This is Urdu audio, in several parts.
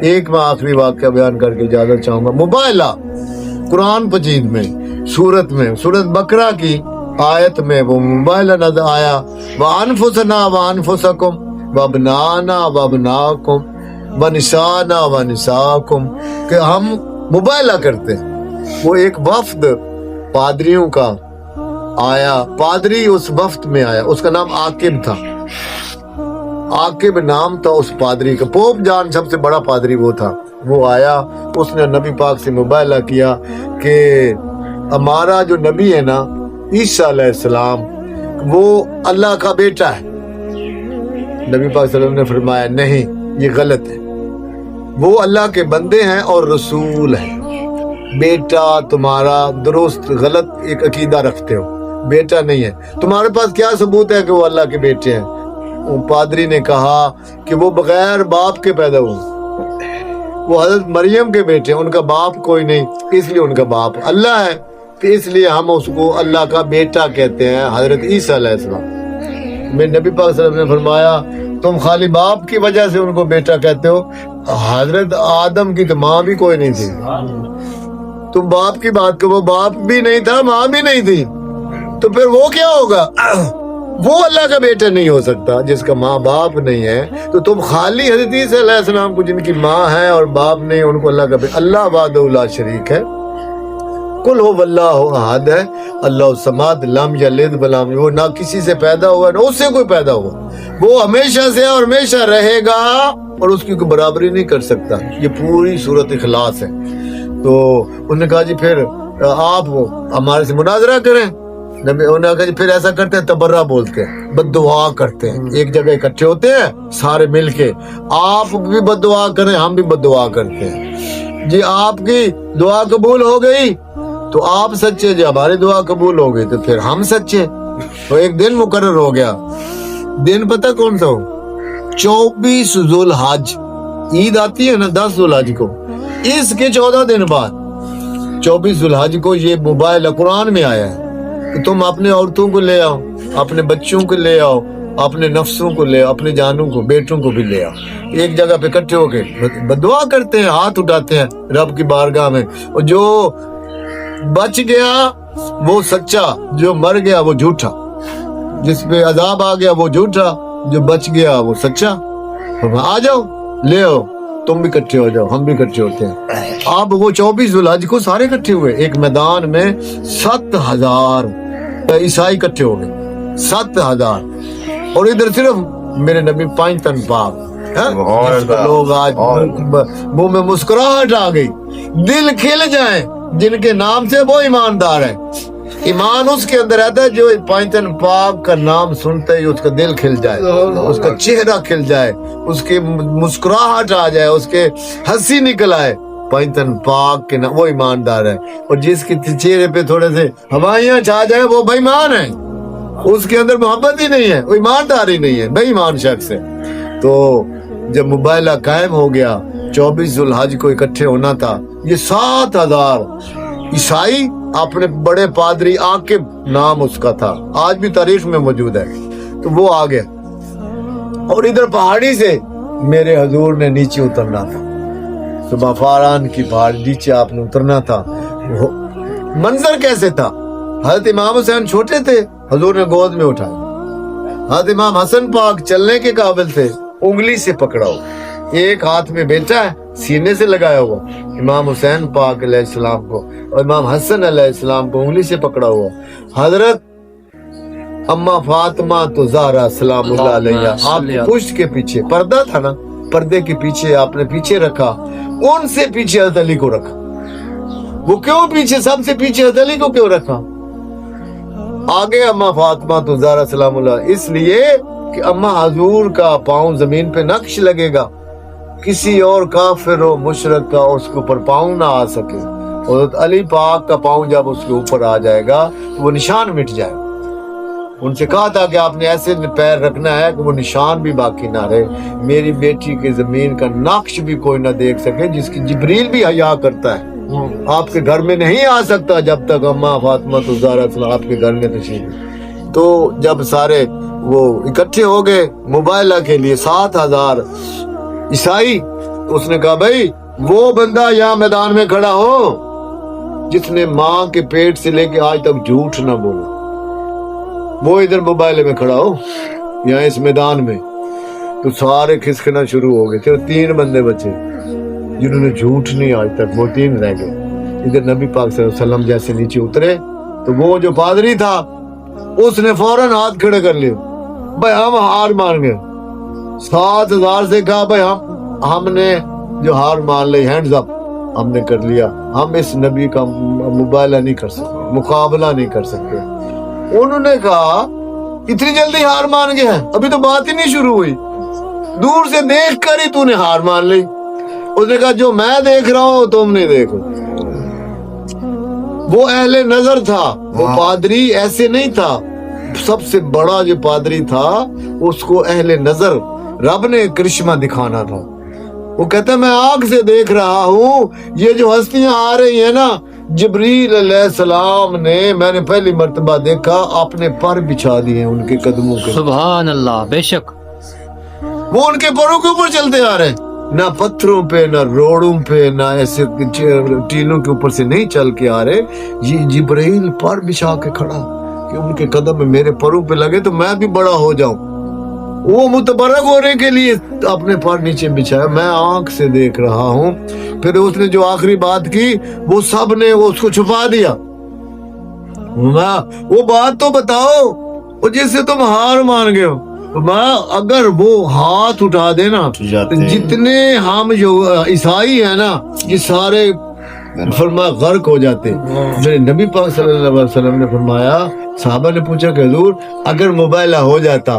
ایک میں آخری واقعہ بیان کر کے اجازت چاہوں گا. مباہلہ قرآن مجید میں سورت بقرہ کی آیت میں وہ مباہلہ نظر آیا. وَأَنفُسَنَا وَأَنفُسَكُمْ وَأَبْنَانَا وَأَبْنَاءَكُمْ وَنِسَانَا وَنِسَاءَكُمْ کہ ہم مباہلہ کرتے ہیں. وہ ایک وفد پادریوں کا آیا, پادری اس وفد میں آیا, اس کا نام عاقب تھا. عاقب نام تھا اس پادری کا. پوپ جان سب سے بڑا پادری وہ تھا. وہ آیا, اس نے نبی پاک سے مباہلہ کیا کہ ہمارا جو نبی ہے نا عیسیٰ علیہ السلام وہ اللہ کا بیٹا ہے. نبی پاک صلی اللہ علیہ وسلم نے فرمایا نہیں, یہ غلط ہے, وہ اللہ کے بندے ہیں اور رسول ہیں. بیٹا تمہارا درست غلط ایک عقیدہ رکھتے ہو, بیٹا نہیں ہے. تمہارے پاس کیا ثبوت ہے کہ وہ اللہ کے بیٹے ہیں؟ پادری نے کہا کہ وہ بغیر باپ کے پیدا ہوئے, وہ حضرت مریم کے بیٹے ہیں, ان کا باپ کوئی نہیں, اس لیے ان کا باپ اللہ ہے, تو اس لیے ہم اس کو اللہ کا بیٹا کہتے ہیں, حضرت عیسیٰ علیہ السلام. میں نبی پاک صلی اللہ علیہ وسلم نے فرمایا تم خالی باپ کی وجہ سے ان کو بیٹا کہتے ہو, حضرت آدم کی تو ماں بھی کوئی نہیں تھی. تم باپ کی بات کرو, وہ باپ بھی نہیں تھا, ماں بھی نہیں تھی, تو پھر وہ کیا ہوگا؟ وہ اللہ کا بیٹا نہیں ہو سکتا جس کا ماں باپ نہیں ہے. تو تم خالی حضرت عیسیٰ علیہ السلام کو جن کی ماں ہے اور باپ نہیں, ان کو اللہ کا بیٹا. اللہ وحدہ لا شریک ہے, قل هو اللہ احد ہے, اللہ الصمد لم یلد ولم یولد, وہ نہ کسی سے پیدا ہوا نہ اس سے کوئی پیدا ہوا, وہ ہمیشہ سے اور ہمیشہ رہے گا اور اس کی کوئی برابری نہیں کر سکتا. یہ پوری سورت اخلاص ہے. تو انہوں نے کہا جی پھر آپ وہ ہمارے سے مناظرہ کریں. انہوں نے کہا جی پھر ایسا کرتے ہیں, تبرہ بولتے ہیں, بد دعا کرتے ہیں, ایک جگہ اکٹھے ہوتے ہیں سارے مل کے, آپ بھی بد دعا کریں ہم بھی بد دعا کرتے ہیں. جی آپ کی دعا قبول ہو گئی تو آپ سچے, جی ہماری دعا قبول ہو گئی تو پھر ہم سچے. تو ایک دن مقرر ہو گیا. دن پتہ کون سا ہو؟ 24 ذوالحج, عید آتی ہے نا 10 ذوالحج کو, اس کے 14 دن بعد 24 ذوالحج کو یہ مباہلہ قرآن میں آیا ہے کہ تم اپنے عورتوں کو لے آؤ, اپنے بچوں کو لے آؤ, اپنے نفسوں کو لے آؤ, اپنے جانوں کو, بیٹوں کو بھی لے آؤ. ایک جگہ پہ اکٹھے ہو کے بدعا کرتے ہیں, ہاتھ اٹھاتے ہیں رب کی بارگاہ میں. اور جو بچ گیا وہ سچا, جو مر گیا وہ جھوٹا, جس پہ عذاب آ گیا وہ جھوٹا, جو بچ گیا وہ سچا. آ جاؤ لے آؤ, تم بھی اکٹھے ہو جاؤ, ہم بھی اکٹھے ہوتے ہیں. آپ وہ 24 ذوالحج کو سارے اکٹھے ہوئے ایک میدان میں, 7000 عیسائی اکٹھے ہو گئے, 7000. اور ادھر صرف میرے نبی 5 تن پاک. لوگ آج منہ میں مسکراہٹ آ گئی, دل کھل جائیں جن کے نام سے وہ ایماندار ہے. ایمان اس کے اندر رہتا ہے جو 5 تن پاک کا نام سنتے ہی اس کا دل کھل جائے, اس کا چہرہ کھل جائے, اس کی مسکراہٹ آ جائے, اس کے ہنسی نکل آئے. 5 تن پاک کے نام, وہ ایماندار ہے. اور جس کے چہرے پہ تھوڑے سے ہوائیاں چھا جائے وہ بے ایمان ہے, اس کے اندر محبت ہی نہیں ہے, وہ ایمانداری نہیں ہے, بے ایمان شخص ہے. تو جب مباہلہ قائم ہو گیا, 24 ذوالحج کو اکٹھے ہونا تھا, یہ 7000 عیسائی اپنے بڑے پادری عاقب نام اس کا تھا, آج بھی تاریخ میں موجود ہے, تو وہ آ گیا. اور ادھر پہاڑی سے میرے حضور نے نیچے اترنا تھا, صبح فاران کی پہاڑ نیچے آپ نے اترنا تھا. منظر کیسے تھا؟ حضرت امام حسین چھوٹے تھے, حضور نے گود میں اٹھایا. حضرت امام حسن پاک چلنے کے قابل تھے, انگلی سے پکڑا ہو, ایک ہاتھ میں بیٹا ہے سینے سے لگایا ہوا امام حسین پاک علیہ السلام کو, اور امام حسن علیہ السلام کو انگلی سے پکڑا ہوا. حضرت اما فاطمہ تو زہرا سلام اللہ علیہ آپ کی پشت کے پیچھے پردہ تھا نا, پردے کے پیچھے آپ نے پیچھے رکھا, ان سے پیچھے حضرت علی کو رکھا. وہ کیوں پیچھے, سب سے پیچھے حضرت علی کو کیوں رکھا؟ آگے اما فاطمہ تو زہرا سلام اللہ, اس لیے کہ اما حضور کا پاؤں زمین پہ نقش لگے گا, کسی اور کافر و مشرک کا اس کے اوپر پاؤں نہ آ سکے. حضرت علی پاک کا پاؤں جب اس کے اوپر آ جائے گا تو وہ نشان مٹ جائے. ان سے کہا تھا کہ آپ نے ایسے پیر رکھنا ہے کہ وہ نشان بھی باقی نہ رہے, میری بیٹی کے زمین کا نقش بھی کوئی نہ دیکھ سکے, جس کی جبریل بھی حیا کرتا ہے. آپ کے گھر میں نہیں آ سکتا جب تک اما فاطمہ تو زہرا آپ کے گھر میں تشریف. تو جب سارے وہ اکٹھے ہو گئے مباہلہ کے لیے, 7000 عیسائی اس نے کہا بھائی وہ بندہ یہاں میدان میں کھڑا ہو جس نے ماں کے پیٹ سے لے کے آج تک جھوٹ نہ بولا، وہ ادھر موبائل میں کھڑا ہو یہاں اس میدان میں۔ تو سارے کھسکنا شروع ہو گئے، صرف 3 بندے بچے جنہوں نے جھوٹ نہیں آج تک، وہ 3 رہ گئے۔ ادھر نبی پاک صلی اللہ علیہ وسلم جیسے نیچے اترے تو وہ جو پادری تھا اس نے فوراً ہاتھ کھڑے کر لیے، بھائی ہم ہار مان گئے۔ 7000 سے کہا بھائی ہم نے جو ہار مان لی، ہینڈز اپ، ہم نے کر لیا، ہم اس نبی کا مبالہ نہیں کر سکتے، مقابلہ نہیں کر سکتے۔ انہوں نے کہا اتنی جلدی ہار مان گیا ہے، ابھی تو بات ہی نہیں شروع ہوئی، دور سے دیکھ کر ہی تو نے ہار مان لی۔ اس نے کہا جو میں دیکھ رہا ہوں تم نہیں دیکھو۔ وہ اہل نظر تھا، وہ پادری ایسے نہیں تھا، سب سے بڑا جو پادری تھا اس کو اہل نظر رب نے کرشمہ دکھانا تھا۔ وہ کہتا ہے میں آنکھ سے دیکھ رہا ہوں یہ جو ہستیاں آ رہی ہیں نا، جبریل علیہ السلام نے، میں نے پہلی مرتبہ دیکھا اپنے پر بچھا دیے ان کے قدموں کے، سبحان اللہ، بے شک وہ ان کے پروں کے اوپر چلتے آ رہے ہیں، نہ پتھروں پہ نہ روڑوں پہ نہ ایسے ٹینوں کے اوپر سے نہیں چل کے آ رہے، یہ جبریل پر بچھا کے کھڑا کہ ان کے قدم میرے پروں پہ لگے تو میں بھی بڑا ہو جاؤں۔ وہ متبرک ہونے کے لیے اپنے پر نیچے بچھایا، میں آنکھ سے دیکھ رہا ہوں۔ پھر اس نے جو آخری بات کی وہ سب نے اس کو چھپا دیا، وہ بات تو بتاؤ وہ جس سے تم ہار مان گئے ہو۔ اگر وہ ہاتھ اٹھا دینا جتنے ہم جو عیسائی ہیں نا یہ سارے فرمایا غرق ہو جاتے۔ میرے نبی پاک صلی اللہ علیہ وسلم نے فرمایا، صحابہ نے پوچھا کہ حضور اگر مبالہ ہو جاتا،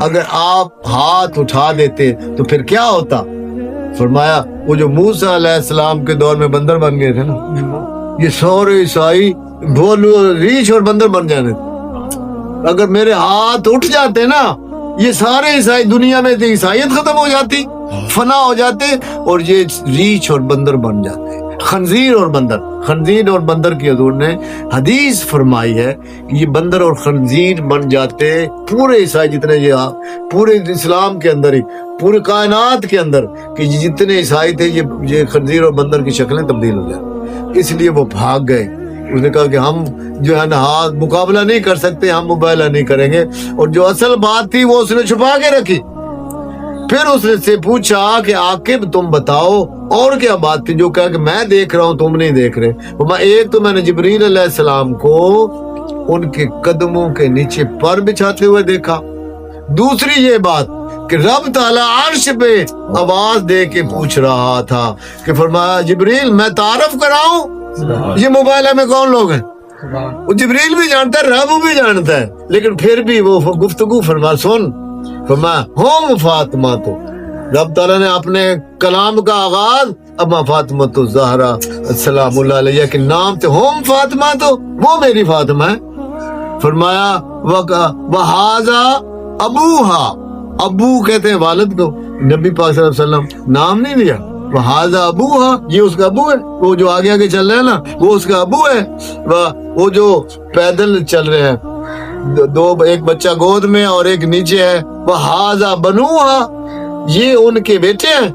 اگر آپ ہاتھ اٹھا دیتے تو پھر کیا ہوتا؟ فرمایا وہ جو موسیٰ علیہ السلام کے دور میں بندر بن گئے تھے نا، یہ سارے عیسائی ریچھ اور بندر بن جانے تھے۔ اگر میرے ہاتھ اٹھ جاتے نا یہ سارے عیسائی دنیا میں تھے، عیسائیت ختم ہو جاتی، فنا ہو جاتے، اور یہ ریچھ اور بندر بن جاتے، خنزیر اور بندر۔ خنزیر اور بندر کی حضور نے حدیث فرمائی ہے کہ یہ بندر اور خنزیر بن جاتے، پورے عیسائی جتنے یہ پورے اسلام کے اندر ہی، پورے کائنات کے اندر کہ جتنے عیسائی تھے یہ خنزیر اور بندر کی شکلیں تبدیل ہو جائیں۔ اس لیے وہ بھاگ گئے۔ اس نے کہا کہ ہم جو ہے نا ہاتھ مقابلہ نہیں کر سکتے، ہم مبالہ نہیں کریں گے، اور جو اصل بات تھی وہ اس نے چھپا کے رکھی۔ پھر اس نے سے پوچھا کہ عاقب تم بتاؤ اور کیا بات تھی جو کہا کہ میں دیکھ رہا ہوں تم نہیں دیکھ رہے؟ ایک تو میں نے جبریل علیہ السلام کو ان کے قدموں کے نیچے پر بچھاتے ہوئے دیکھا، دوسری یہ بات کہ رب تعالیٰ عرش پہ آواز دے کے پوچھ رہا تھا کہ فرمایا جبریل میں تعارف کراؤں یہ موبائل میں کون لوگ ہیں؟ وہ جبریل بھی جانتا ہے، رب بھی جانتا ہے، لیکن پھر بھی وہ گفتگو فرما سن، فرمایا ہوم فاطمہ تو رب تعالیٰ نے اپنے کلام کا آغاز اما فاطمہ تو زہرا السلام اللہ علیہ کے نام سے، ہوم فاطمہ تو وہ میری فاطمہ ہے۔ فرمایا وہذا ابوہا، ابو کہتے ہیں والد کو، نبی پاک صلی اللہ علیہ وسلم نام نہیں دیا، وہذا ابوہا یہ اس کا ابو ہے، وہ جو آگے آگے چل رہے ہیں نا وہ اس کا ابو ہے، وہ جو پیدل چل رہے ہیں، ایک بچہ گود میں اور ایک نیچے ہے، وہذا بنوہا یہ ان کے بیٹے ہیں،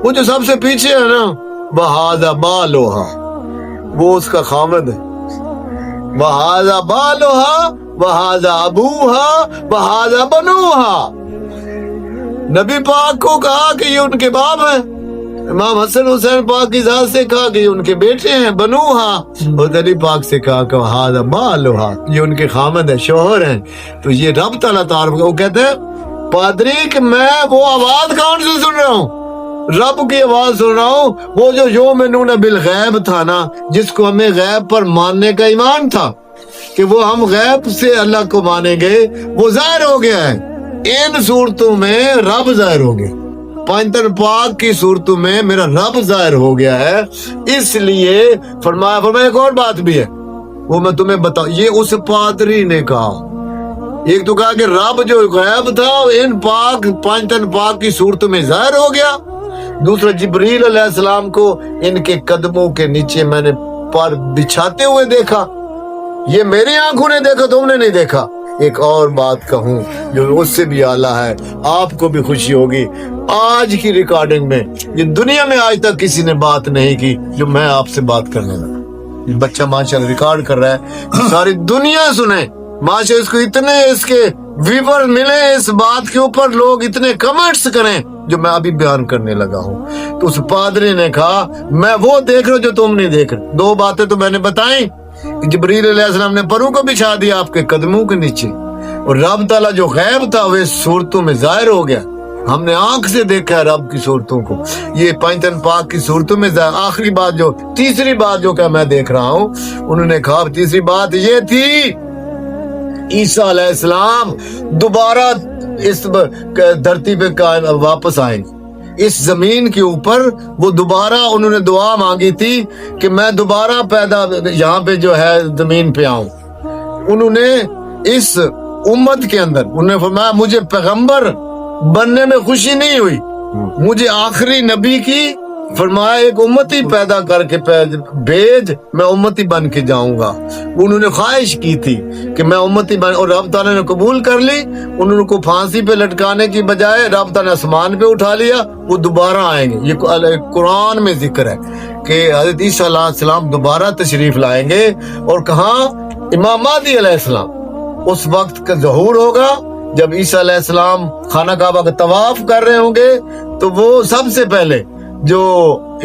وہ جو سب سے پیچھے ہے نا وہذا بالوہا وہ اس کا خامد ہے، وہذا بالوہا وہذا ابوہا وہذا بنوہا۔ نبی پاک کو کہا کہ یہ ان کے باپ ہیں، امام حسن حسین پاک کی ذات سے کہا کہ یہ ان کے بیٹے ہیں بنوہا، اور نبی پاک سے کہا کہ وہذا بالوہا یہ ان کے خامد ہیں، شوہر ہیں۔ تو یہ رب تعالیٰ تعارف، وہ کہتے ہیں پادری کہ میں وہ آواز کون سے سن رہا ہوں؟ رب کی آواز سن رہا ہوں، وہ جو یؤمنون بالغیب تھا نا، جس کو ہمیں غیب پر ماننے کا ایمان تھا کہ وہ ہم غیب سے اللہ کو مانیں گے، وہ ظاہر ہو گیا ہے۔ ان صورتوں میں رب ظاہر ہو گیا، پانچتن پاک کی صورتوں میں میرا رب ظاہر ہو گیا ہے، اس لیے فرمایا ایک اور بات بھی ہے وہ میں تمہیں بتاؤں، یہ اس پادری نے کہا، ایک تو کہا کہ رب جو غیب تھا ان پاک پانچتن پاک کی صورتوں میں ظاہر ہو گیا، دوسرا جبریل علیہ السلام کو ان کے قدموں کے نیچے میں نے پر بچھاتے ہوئے دیکھا، یہ میری آنکھوں نے دیکھا تم نے نہیں دیکھا، ایک اور بات کہوں جو اس سے بھی اعلیٰ ہے، آپ کو بھی خوشی ہوگی، آج کی ریکارڈنگ میں یہ دنیا میں آج تک کسی نے بات نہیں کی جو میں آپ سے بات کرنے لگا۔ یہ بچہ ماشاءاللہ ریکارڈ کر رہا ہے، ساری دنیا سنے ماشاءاللہ، اس کو اتنے اس کے ویور ملے اس بات کے اوپر، لوگ اتنے کمنٹس کریں جو میں ابھی بیان کرنے لگا ہوں۔ تو اس پادری نے کہا میں وہ دیکھ رہا ہوں جو تم نہیں دیکھ رہے۔ دو باتیں تو میں نے بتائیں کہ جبریل علیہ السلام نے پروں کو بچھا دیا آپ کے قدموں کے نیچے، اور رب تعالیٰ جو غیب تھا وہ صورتوں میں ظاہر ہو گیا، ہم نے آنکھ سے دیکھا ہے رب کی صورتوں کو، یہ پنجتن پاک کی صورتوں میں آخری بات جو تیسری بات جو کہ میں دیکھ رہا ہوں، انہوں نے کہا تیسری بات یہ تھی عیسیٰ علیہ السلام دوبارہ اس دھرتی پہ واپس آئیں گے، اس زمین کے اوپر وہ دوبارہ، انہوں نے دعا مانگی تھی کہ میں دوبارہ پیدا یہاں پہ جو ہے زمین پہ آؤں۔ انہوں نے اس امت کے اندر انہوں نے فرمایا مجھے پیغمبر بننے میں خوشی نہیں ہوئی، مجھے آخری نبی کی فرمایا ایک امتی پیدا کر کے بھیج، میں امتی بن کے جاؤں گا۔ انہوں نے خواہش کی تھی کہ میں امتی بن، اور رب تعالیٰ نے قبول کر لی، انہوں نے کو پھانسی پہ لٹکانے کی بجائے رب تعالیٰ نے آسمان پہ اٹھا لیا، وہ دوبارہ آئیں گے۔ یہ قرآن میں ذکر ہے کہ حضرت عیسیٰ علیہ السلام دوبارہ تشریف لائیں گے، اور کہاں؟ امام مہدی علیہ السلام۔ اس وقت کا ظہور ہوگا جب عیسیٰ علیہ السلام خانہ کعبہ کا طواف کر رہے ہوں گے، تو وہ سب سے پہلے جو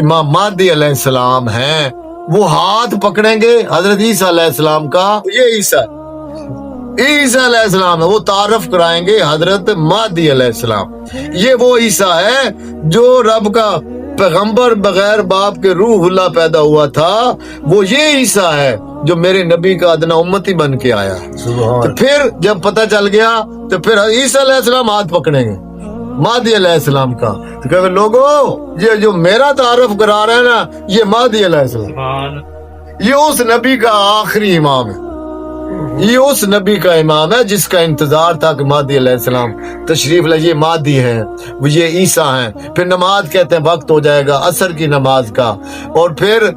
امام مہدی علیہ السلام ہیں وہ ہاتھ پکڑیں گے حضرت عیسیٰ علیہ السلام کا، یہ عیسیٰ علیہ السلام ہے، وہ تعارف کرائیں گے حضرت مہدی علیہ السلام۔ یہ وہ عیسیٰ ہے جو رب کا پیغمبر بغیر باپ کے روح اللہ پیدا ہوا تھا، وہ یہ عیسیٰ ہے جو میرے نبی کا ادنا امتی بن کے آیا۔ تو پھر جب پتہ چل گیا تو پھر عیسیٰ علیہ السلام ہاتھ پکڑیں گے مہدی علیہ السلام کا، تو کہ لوگوں یہ جو میرا تعارف کرا رہے ہیں نا، یہ مہدی علیہ السلام، یہ اس نبی کا آخری امام ہے، یہ اس نبی کا امام ہے جس کا انتظار تھا کہ مہدی علیہ السلام تشریف لائے۔ یہ مہدی ہیں، وہ یہ عیسیٰ ہیں۔ پھر نماز کہتے ہیں وقت ہو جائے گا عصر کی نماز کا، اور پھر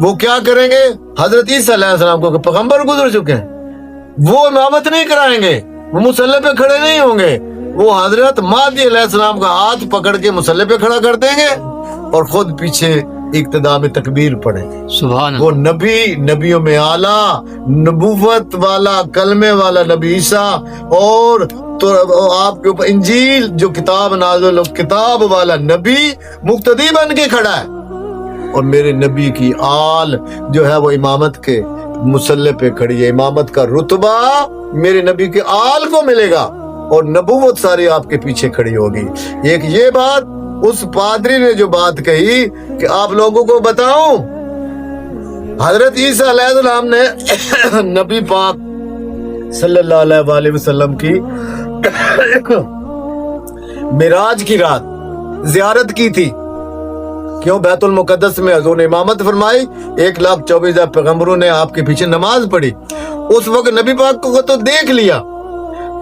وہ کیا کریں گے؟ حضرت عیسیٰ علیہ السلام کو پیغمبر گزر چکے ہیں، وہ امامت نہیں کرائیں گے، وہ مصلی پہ کھڑے نہیں ہوں گے، وہ حضرت مہدی علیہ السلام کا ہاتھ پکڑ کے مصلی پہ کھڑا کر دیں گے اور خود پیچھے اقتدا میں تکبیر پڑھیں گے۔ سبحان وہ نبی، نبیوں میں اعلیٰ، نبوت والا، کلمے والا نبی عیسیٰ، اور تو آپ کے اوپر انجیل جو کتاب نازل کتاب والا نبی مقتدی بن کے کھڑا ہے، اور میرے نبی کی آل جو ہے وہ امامت کے مصلی پہ کھڑی ہے۔ امامت کا رتبہ میرے نبی کے آل کو ملے گا، اور نبوت ساری آپ کے پیچھے کھڑی ہوگی۔ ایک یہ بات اس پادری نے جو بات کہی کہ آپ لوگوں کو بتاؤں، حضرت عیسیٰ علیہ السلام نے نبی پاک صلی اللہ علیہ وآلہ وسلم کی معراج کی رات زیارت کی تھی۔ کیوں؟ بیت المقدس میں حضور نے امامت فرمائی، 1,24,000 پیغمبروں نے آپ کے پیچھے نماز پڑھی۔ اس وقت نبی پاک کو تو دیکھ لیا،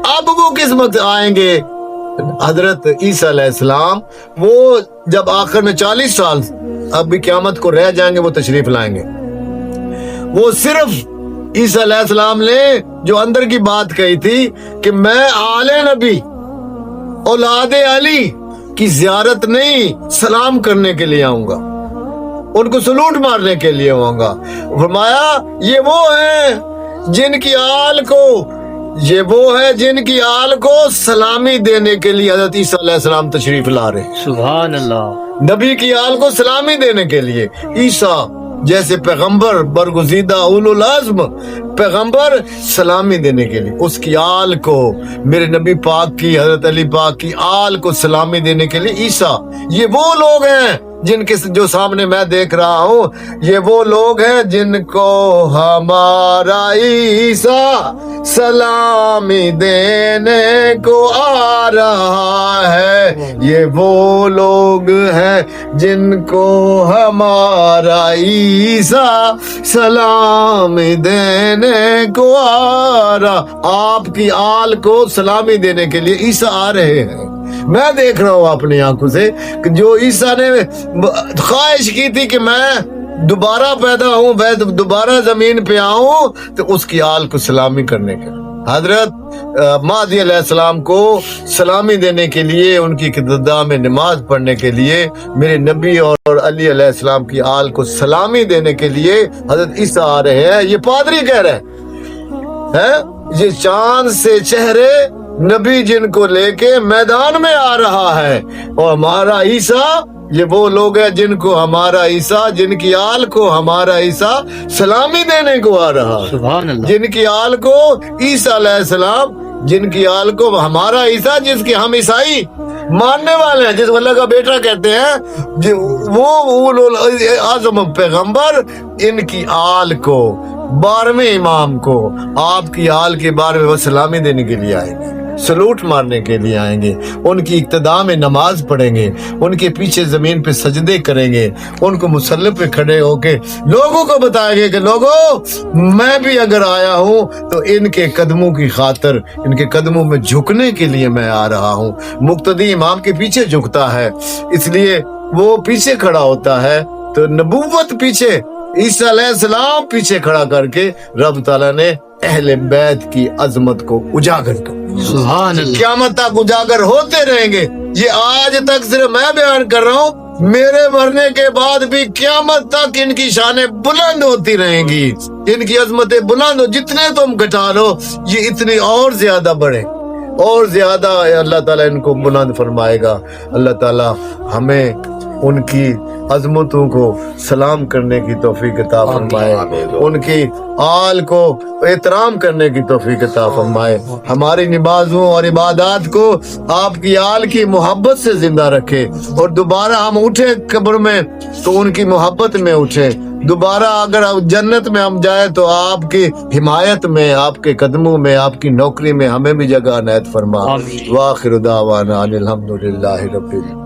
اب وہ کس وقت آئیں گے؟ حضرت عیسیٰ علیہ السلام وہ جب آخر میں 40 سال اب بھی قیامت کو رہ جائیں گے، وہ تشریف لائیں گے۔ وہ صرف عیسیٰ علیہ السلام نے جو اندر کی بات کہی تھی کہ میں آل نبی اولاد علی کی زیارت نہیں، سلام کرنے کے لیے آؤں گا، ان کو سلوٹ مارنے کے لیے آؤں گا۔ فرمایا یہ وہ ہیں جن کی آل کو، یہ وہ ہے جن کی آل کو سلامی دینے کے لیے حضرت عیسیٰ علیہ السلام تشریف لا رہے۔ سبحان اللہ، نبی کی آل کو سلامی دینے کے لیے عیسیٰ جیسے پیغمبر برگزیدہ اولو العزم پیغمبر سلامی دینے کے لیے اس کی آل کو، میرے نبی پاک کی حضرت علی پاک کی آل کو سلامی دینے کے لیے عیسیٰ، یہ وہ لوگ ہیں جن کے جو سامنے میں دیکھ رہا ہوں، یہ وہ لوگ ہیں جن کو ہمارا عیسیٰ سلامی دینے کو آ رہا ہے، یہ وہ لوگ ہیں جن کو ہمارا عیسیٰ سلامی دینے کو آ رہا۔ آپ کی آل کو سلامی دینے کے لیے عیسیٰ آ رہے ہیں۔ میں دیکھ رہا ہوں اپنی آنکھوں سے کہ جو عیسیٰ نے خواہش کی تھی کہ میں دوبارہ پیدا ہوں، میں دوبارہ زمین پہ آؤں، تو اس کی آل کو سلامی کرنے کے حضرت مہدی علیہ السلام کو سلامی دینے کے لیے، ان کی ابتدا میں نماز پڑھنے کے لیے، میرے نبی اور علی علیہ السلام کی آل کو سلامی دینے کے لیے حضرت عیسیٰ آ رہے ہیں. یہ پادری کہہ رہے ہیں یہ چاند سے چہرے نبی جن کو لے کے میدان میں آ رہا ہے، اور ہمارا عیسیٰ یہ وہ لوگ ہیں جن کو ہمارا عیسیٰ، جن کی آل کو ہمارا عیسیٰ سلامی دینے کو آ رہا ہے. سبحان اللہ. جن کی آل کو عیسیٰ علیہ السلام، جن کی آل کو ہمارا عیسیٰ، جس کے ہم عیسائی ماننے والے ہیں، جس کو اللہ کا بیٹا کہتے ہیں، وہ اعظم پیغمبر، ان کی آل کو، 12ویں امام کو، آپ کی آل کے بارے میں وہ سلامی دینے کے لیے آئیں گے، سلوٹ مارنے کے لیے آئیں گے، ان کی ابتدا میں نماز پڑھیں گے، ان کے پیچھے زمین پہ سجدے کریں گے، ان کو مصلی پہ کھڑے ہو کے لوگوں کو بتائیں گے کہ لوگوں میں بھی اگر آیا ہوں تو ان کے قدموں کی خاطر، ان کے قدموں میں جھکنے کے لیے میں آ رہا ہوں. مقتدی امام کے پیچھے جھکتا ہے، اس لیے وہ پیچھے کھڑا ہوتا ہے، تو نبوت پیچھے، عیسیٰ علیہ السلام پیچھے کھڑا کر کے رب تعالیٰ نے اہل بیت کی عظمت کو اجاگر کر، سبحان اللہ. قیامت تک اجاگر ہوتے رہیں گے. یہ آج تک صرف میں بیان کر رہا ہوں، میرے مرنے کے بعد بھی قیامت تک ان کی شانیں بلند ہوتی رہیں گی، ان کی عظمتیں بلند ہو. جتنے تم گھٹا لو یہ اتنی اور زیادہ بڑھے، اور زیادہ اللہ تعالیٰ ان کو بلند فرمائے گا. اللہ تعالیٰ ہمیں ان کی عظمتوں کو سلام کرنے کی توفیق عطا فرمائے، ان کی آل کو احترام کرنے کی توفیق عطا فرمائے، ہماری نمازوں اور عبادات کو آپ کی آل کی محبت سے زندہ رکھے، اور دوبارہ ہم اٹھے قبر میں تو ان کی محبت میں اٹھے. دوبارہ اگر جنت میں ہم جائیں تو آپ کی حمایت میں، آپ کے قدموں میں، آپ کی نوکری میں ہمیں بھی جگہ عنایت فرما. آمین. وآخر دعوانا ان الحمدللہ رب العالمین.